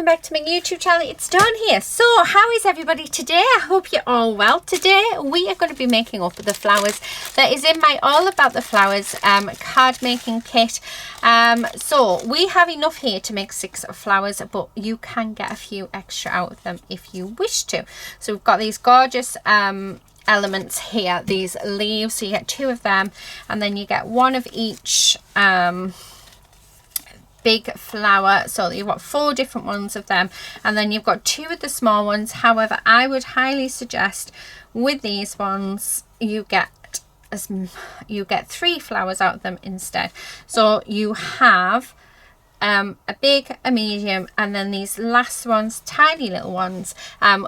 back to my YouTube channel. It's Dawn here. So how is everybody today? I hope you're all well. Today we are going to be making up the flowers that is in my All About the Flowers card making kit. So we have enough here to make 6 flowers, but you can get a few extra out of them if you wish to. So we've got these gorgeous elements here, these leaves, so you get 2 of them, and then you get 1 of each big flower, so you've got 4 different ones of them, and then you've got 2 of the small ones. However, I would highly suggest with these ones you get 3 flowers out of them instead. So you have a big, a medium, and then these last ones, tiny little ones,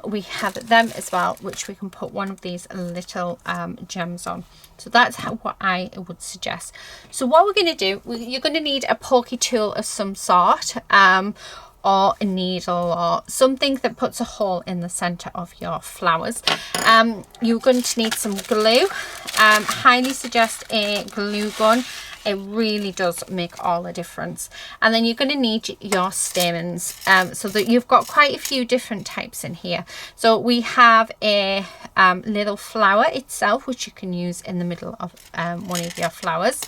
we have them as well, which we can put 1 of these little gems on. So that's what I would suggest. So what we're going to do, you're going to need a pokey tool of some sort, or a needle or something that puts a hole in the center of your flowers. You're going to need some glue. Highly suggest a glue gun. It really does make all the difference. And then you're going to need your stamens, so that you've got quite a few different types in here. So we have a little flower itself, which you can use in the middle of one of your flowers.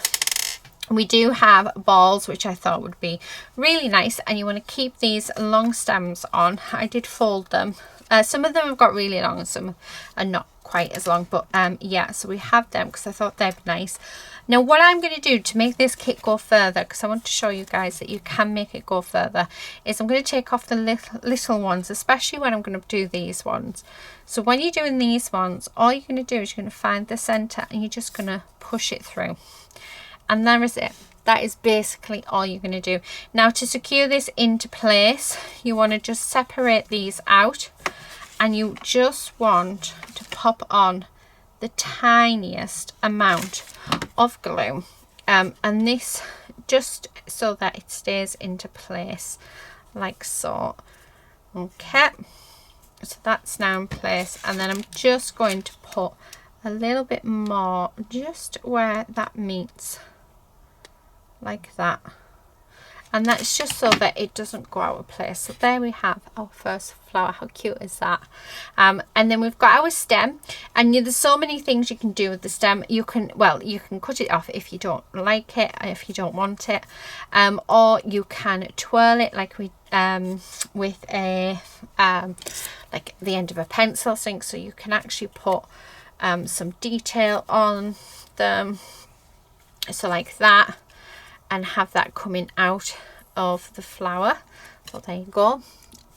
We do have balls, which I thought would be really nice, and you want to keep these long stems on. I did fold them. Some of them have got really long and some are not quite as long, but yeah, so we have them because I thought they'd be nice. Now what I'm going to do to make this kit go further, because I want to show you guys that you can make it go further, is I'm going to take off the little ones, especially when I'm going to do these ones. So when you're doing these ones, all you're going to do is you're going to find the center and you're just going to push it through. And there is it. That is basically all you're going to do. Now to secure this into place, you want to just separate these out, and you just want to pop on the tiniest amount of glue, and this just so that it stays into place like so. Okay, so that's now in place, and then I'm just going to put a little bit more just where that meets, like that, and that's just so that it doesn't go out of place. So there we have our first flower. How cute is that? And then we've got our stem, and there's so many things you can do with the stem. You can, well, you can cut it off if you don't like it, if you don't want it, or you can twirl it like we with a like the end of a pencil thing, so you can actually put some detail on them, so like that, and have that coming out of the flower. So there you go,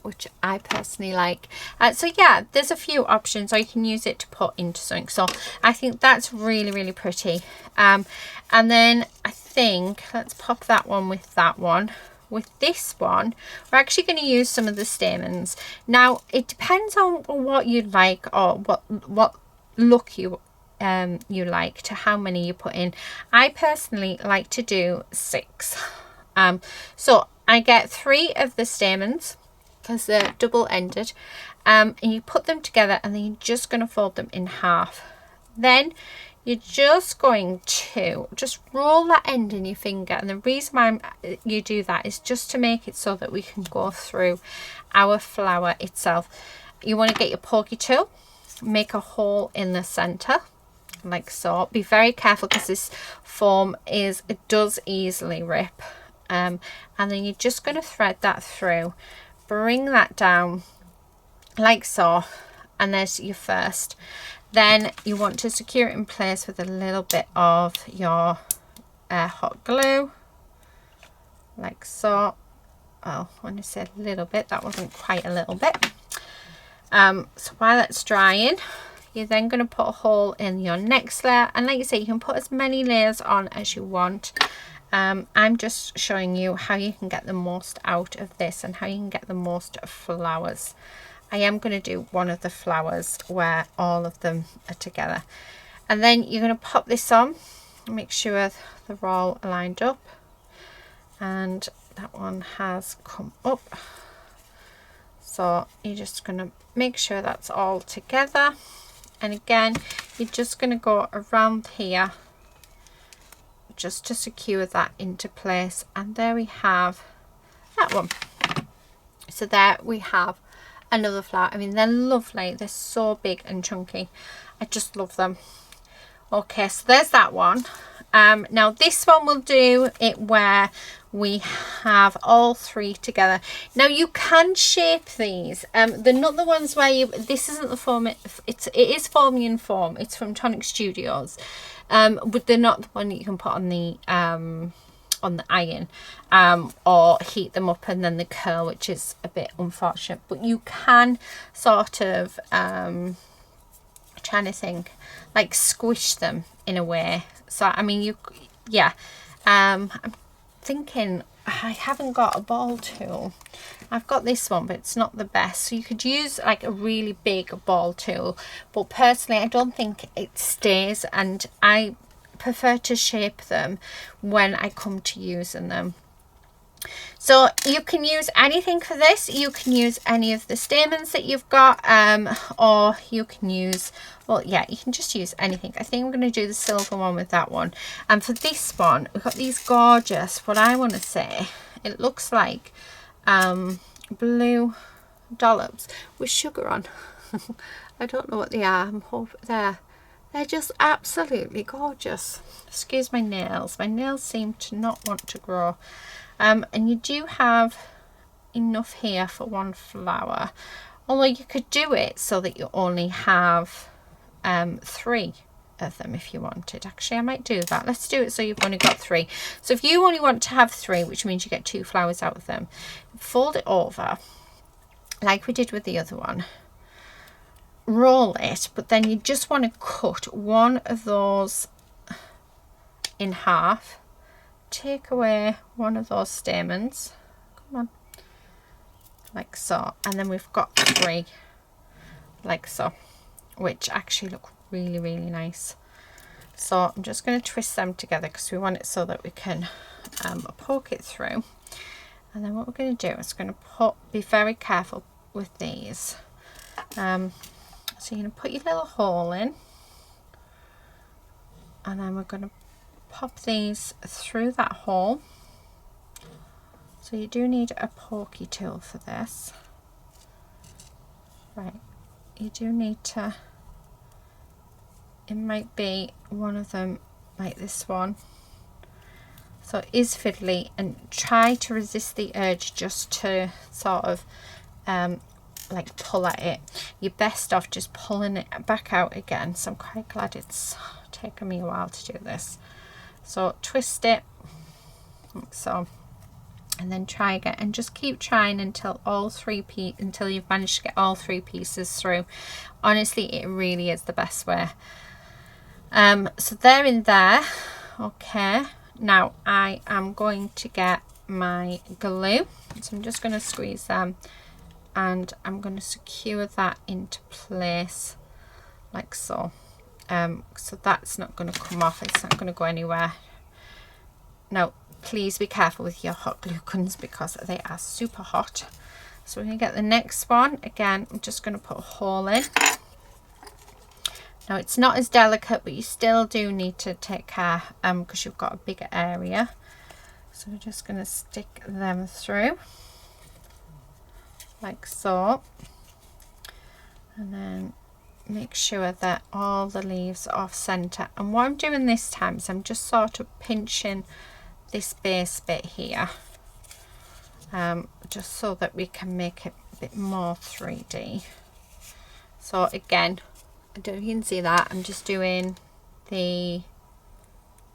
which I personally like. So yeah, there's a few options, or you can use it to put into something. So I think that's really, really pretty. And then I think let's pop that one with that one. With this one, we're actually going to use some of the stamens. Now it depends on what you like, or what look you like, to how many you put in. I personally like to do 6. So I get 3 of the stamens because they're double-ended, and you put them together, and then you're just going to fold them in half. Then you're just going to just roll that end in your finger, and the reason why you do that is just to make it so that we can go through our flower itself. You want to get your pokey tool, make a hole in the center like so. Be very careful because this foam it does easily rip, and then you're just going to thread that through, bring that down like so, and there's your first. Then you want to secure it in place with a little bit of your hot glue like so. Oh, when I said a little bit, that wasn't quite a little bit. So while that's drying, you're then going to put a hole in your next layer, and like you say, you can put as many layers on as you want. I'm just showing you how you can get the most out of this and how you can get the most flowers. I am going to do one of the flowers where all of them are together, and then you're going to pop this on, make sure they're all lined up, and that one has come up. So you're just going to make sure that's all together. And again, you're just going to go around here just to secure that into place. And there we have that one. So there we have another flower. I mean, they're lovely. They're so big and chunky. I just love them. Okay, so there's that one. Now this one will do it where we have all three together. Now you can shape these. They're not the ones where you, this isn't the form, it is Formian Form. It's from Tonic Studios. But they're not the one that you can put on the iron or heat them up and then they curl, which is a bit unfortunate. But you can sort of trying to think, like squish them in a way. So I mean, you, yeah, I'm thinking I haven't got a ball tool. I've got this one, but it's not the best. So you could use like a really big ball tool, but personally I don't think it stays, and I prefer to shape them when I come to using them. So you can use anything for this. You can use any of the stamens that you've got, or you can use, well, yeah, you can just use anything. I think I'm going to do the silver one with that one. And for this one, we've got these gorgeous, what I want to say, it looks like blue dollops with sugar on. I don't know what they are. I'm hoping they're just absolutely gorgeous. Excuse my nails. My nails seem to not want to grow. And you do have enough here for one flower, although you could do it so that you only have 3 of them if you wanted. Actually, I might do that. Let's do it so you've only got 3. So if you only want to have 3, which means you get 2 flowers out of them, fold it over like we did with the other one, roll it, but then you just want to cut one of those in half. Take away one of those stamens, come on, like so, and then we've got 3 like so, which actually look really, really nice. So I'm just going to twist them together because we want it so that we can poke it through. And then what we're going to do is going to be very careful with these. So you're going to put your little hole in, and then we're going to pop these through that hole. So you do need a pokey tool for this. Right, you do need to, it might be one of them like this one. So it is fiddly, and try to resist the urge just to sort of like pull at it. You're best off just pulling it back out again. So I'm quite glad it's taken me a while to do this. So twist it like so, and then try again, and just keep trying until until you've managed to get all 3 pieces through. Honestly, it really is the best way. So they're in there. Okay, now I am going to get my glue, so I'm just going to squeeze them, and I'm going to secure that into place like so. So that's not going to come off, it's not going to go anywhere. Now please be careful with your hot glue guns because they are super hot. So we're going to get the next one. Again, I'm just going to put a hole in. Now it's not as delicate, but you still do need to take care because you've got a bigger area. So we're just going to stick them through like so, and then make sure that all the leaves are off center. And what I'm doing this time is I'm just sort of pinching this base bit here, just so that we can make it a bit more 3D. So again, I don't know if you can see that, I'm just doing the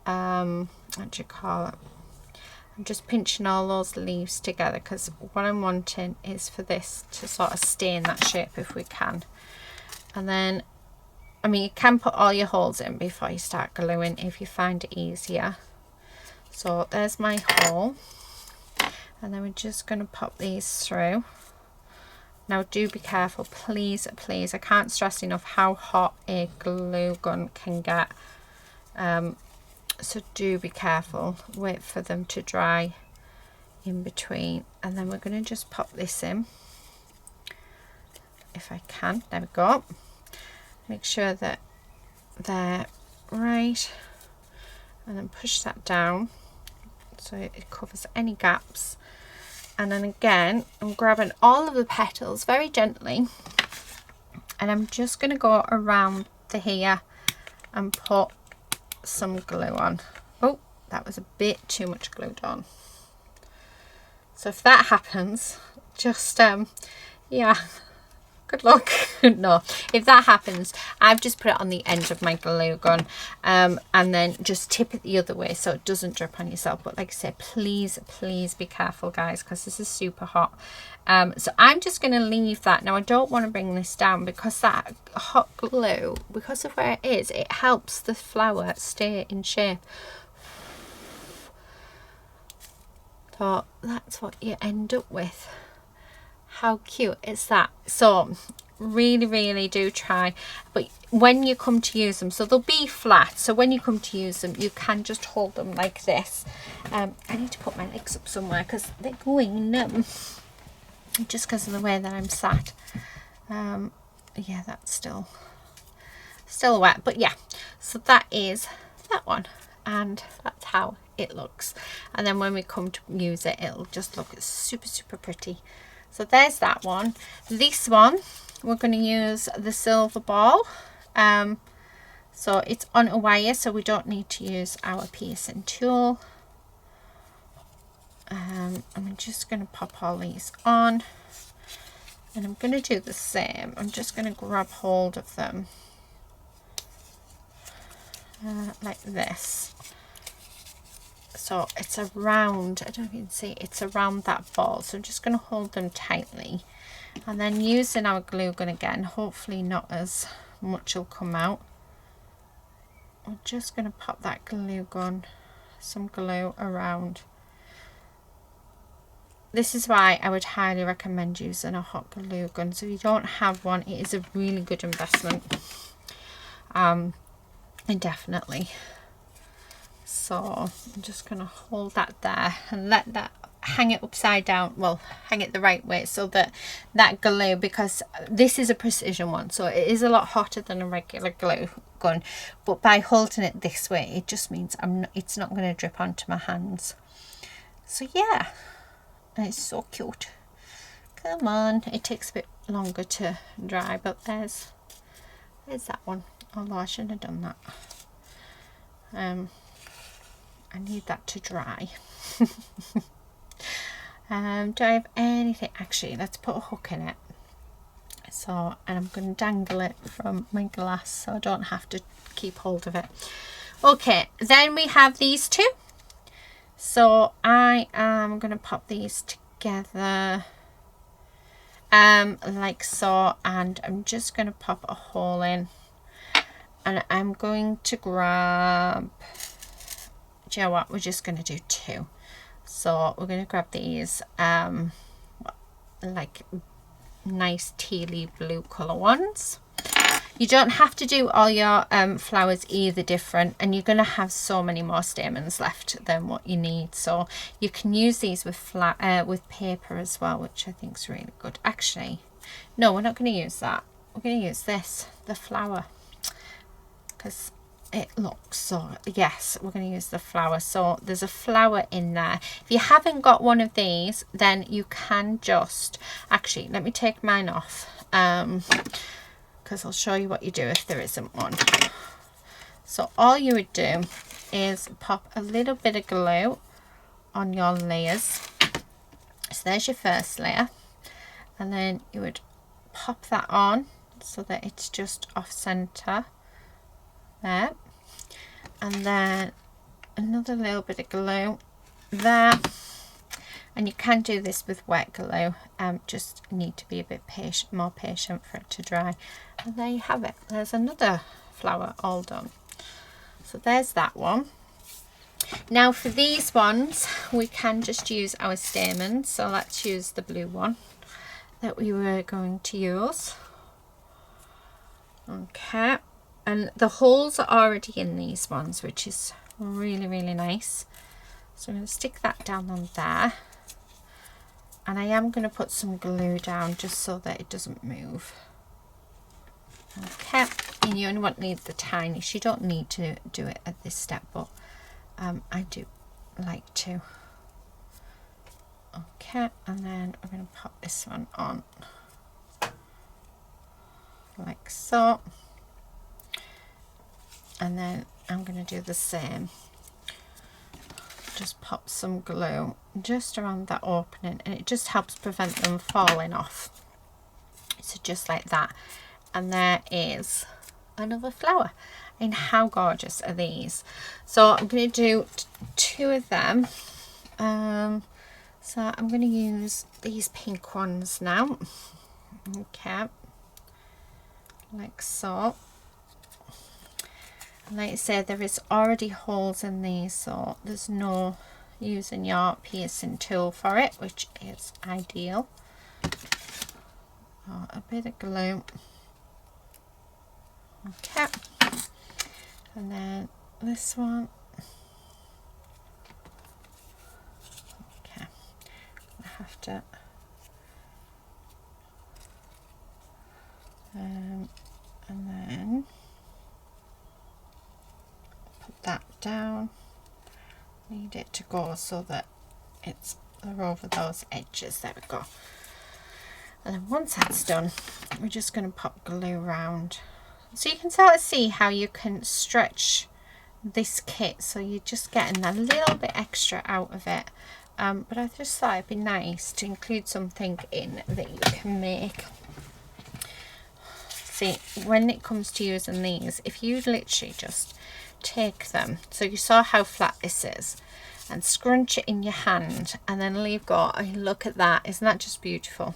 what do you call it, I'm just pinching all those leaves together because what I'm wanting is for this to sort of stay in that shape if we can. And then, I mean, you can put all your holes in before you start gluing if you find it easier. So there's my hole, and then we're just going to pop these through. Now do be careful, please, please. I can't stress enough how hot a glue gun can get. So do be careful. Wait for them to dry in between, and then we're going to just pop this in if I can. There we go. Make sure that they're right, and then push that down so it covers any gaps. And then again, I'm grabbing all of the petals very gently, and I'm just going to go around the hair and put some glue on. Oh, that was a bit too much glued on. So if that happens, just yeah, good luck. No, if that happens, I've just put it on the end of my glue gun, and then just tip it the other way so it doesn't drip on yourself. But like I said, please be careful, guys, because this is super hot. So I'm just going to leave that. Now I don't want to bring this down because that hot glue, because of where it is, it helps the flower stay in shape. So that's what you end up with. How cute is that? So really do try, but when you come to use them, so they'll be flat, so when you come to use them, you can just hold them like this. I need to put my legs up somewhere because they're going numb just because of the way that I'm sat. Yeah, that's still wet, but yeah, so that is that one, and that's how it looks. And then when we come to use it, it'll just look super pretty. So there's that one. This one, we're going to use the silver ball. So it's on a wire, so we don't need to use our piercing tool. I'm just going to pop all these on, and I'm going to do the same. I'm just going to grab hold of them like this. So it's around, I don't know if you can see, it's around that ball. So I'm just going to hold them tightly, and then using our glue gun again, hopefully not as much will come out. I'm just going to pop that glue gun, some glue around. This is why I would highly recommend using a hot glue gun. So if you don't have one, it is a really good investment. And definitely. So I'm just going to hold that there and let that hang it upside down, well, hang it the right way, so that that glue, because this is a precision one, so it is a lot hotter than a regular glue gun, but by holding it this way, it just means it's not going to drip onto my hands. So yeah, and it's so cute. Come on, it takes a bit longer to dry, but there's that one. Although I shouldn't have done that. I need that to dry. Do I have anything? Actually, let's put a hook in it. So, and I'm going to dangle it from my glass so I don't have to keep hold of it. Okay, then we have these two. So I am going to pop these together like so, and I'm just going to pop a hole in, and I'm going to grab, do you know what, we're just going to do two. So we're going to grab these like nice tealy blue colour ones. You don't have to do all your flowers either different, and you're going to have so many more stamens left than what you need. So you can use these with with paper as well, which I think is really good. Actually, no, we're not going to use that. We're going to use this, the flower, because it looks so, yes, we're going to use the flower. So there's a flower in there. If you haven't got one of these, then you can just, actually, let me take mine off, because I'll show you what you do if there isn't one. So all you would do is pop a little bit of glue on your layers. So there's your first layer, and then you would pop that on so that it's just off center there, and then another little bit of glue there. And you can do this with wet glue, just need to be a bit more patient for it to dry. And there you have it, there's another flower all done. So there's that one. Now for these ones, we can just use our stamens. So let's use the blue one that we were going to use. Okay, and the holes are already in these ones, which is really, really nice. So I'm going to stick that down on there. And I am going to put some glue down just so that it doesn't move. Okay, and you only want to need the tiniest. You don't need to do it at this step, but I do like to. Okay, and then we're going to pop this one on like so, and then I'm going to do the same. Just pop some glue just around that opening, and it just helps prevent them falling off. So just like that, and there is another flower. And how gorgeous are these? So I'm going to do 2 of them. So I'm going to use these pink ones now. Okay, like so. And like I said, there is already holes in these, so there's no using your piercing tool for it, which is ideal. Oh, a bit of glue. Okay, and then this one. Okay, I have to and then put that down. Need it to go so that they're over those edges. There we go. And then once that's done, we're just going to pop glue around. So you can sort of see how you can stretch this kit, so you're just getting a little bit extra out of it. But I just thought it'd be nice to include something in that you can make. See, when it comes to using these, if you literally just take them, so you saw how flat this is, and scrunch it in your hand and then leave go, and look at that, isn't that just beautiful?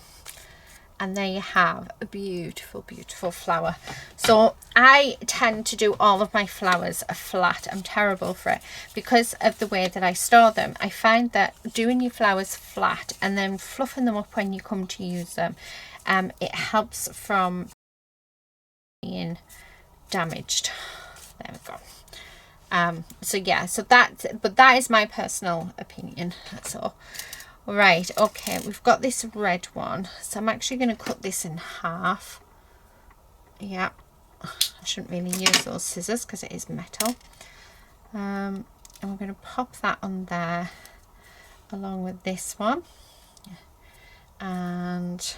And there you have a beautiful, beautiful flower. So I tend to do all of my flowers flat. I'm terrible for it because of the way that I store them. I find that doing your flowers flat and then fluffing them up when you come to use them, it helps from being damaged. There we go. So yeah, so that is my personal opinion. So right, okay, we've got this red one, so I'm actually going to cut this in half. Yeah, I shouldn't really use those scissors because it is metal. And we're going to pop that on there along with this one, and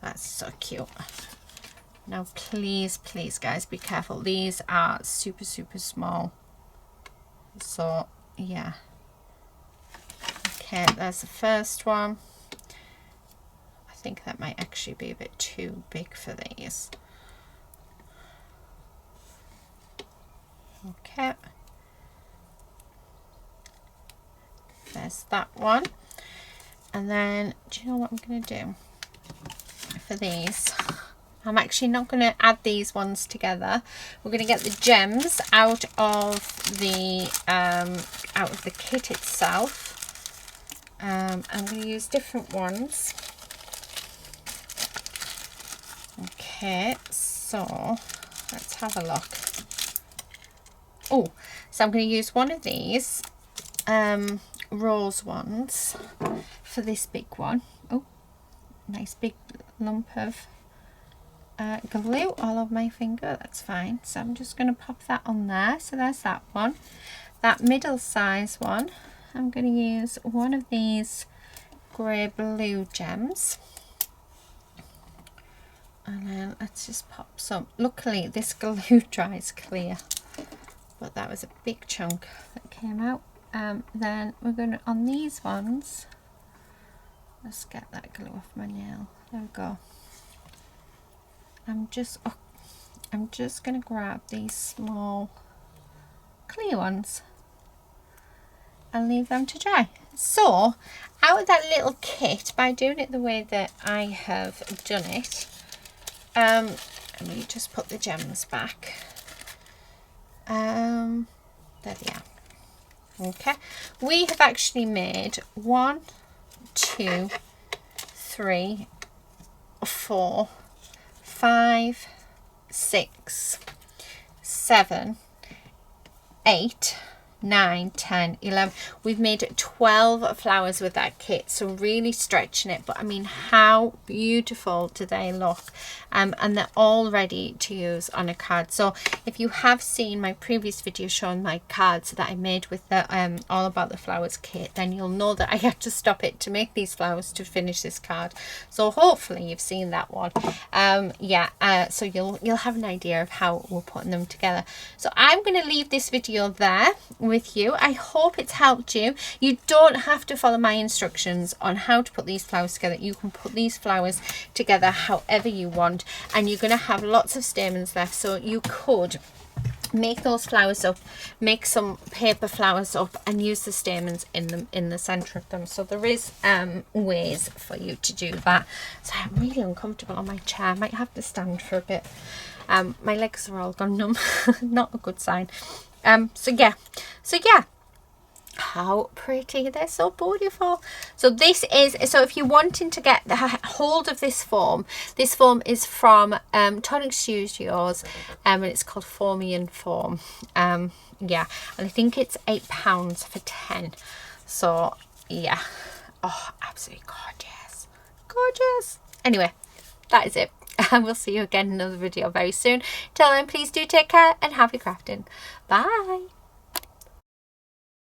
that's so cute. Now please, please guys, be careful, these are super, super small, so yeah. Okay, there's the first one. I think that might actually be a bit too big for these. Okay, there's that one. And then, do you know what I'm going to do for these? I'm actually not going to add these ones together. We're going to get the gems out of the kit itself. I'm going to use different ones. Okay, so let's have a look. Oh, so I'm going to use one of these rose ones for this big one. Oh, nice big lump of glue all over my finger. That's fine. So I'm just going to pop that on there. So there's that one. That middle size one, I'm going to use one of these grey blue gems, and then let's just pop some. Luckily this glue dries clear, but that was a big chunk that came out. Then we're going to, on these ones, let's get that glue off my nail. There we go. I'm just going to grab these small clear ones and leave them to dry. So out of that little kit, by doing it the way that I have done it, let me just put the gems back. There they are. Okay, we have actually made 1, 2, 3, 4, 5, 6, 7, 8, 9, 10, 11. We've made 12 flowers with that kit, so really stretching it. But I mean, how beautiful do they look? And they're all ready to use on a card. So if you have seen my previous video showing my cards that I made with the all about the flowers kit, then you'll know that I had to stop it to make these flowers to finish this card. So hopefully you've seen that one. So you'll have an idea of how we're putting them together. So I'm going to leave this video there with you. I hope it's helped you. You don't have to follow my instructions on how to put these flowers together. You can put these flowers together however you want, and you're going to have lots of stamens left, so you could make those flowers up, make some paper flowers up, and use the stamens in the center of them. So there is ways for you to do that. So I'm really uncomfortable on my chair. I might have to stand for a bit. My legs are all gone numb. Not a good sign. So yeah, how pretty, they're so beautiful. So this is, so if you're wanting to get the hold of this form is from Tonic Studios, and it's called Formian Form. And I think it's £8 for 10. So yeah, oh, absolutely gorgeous. Anyway, that is it. And we'll see you again in another video very soon. Till then, please do take care and happy crafting. Bye.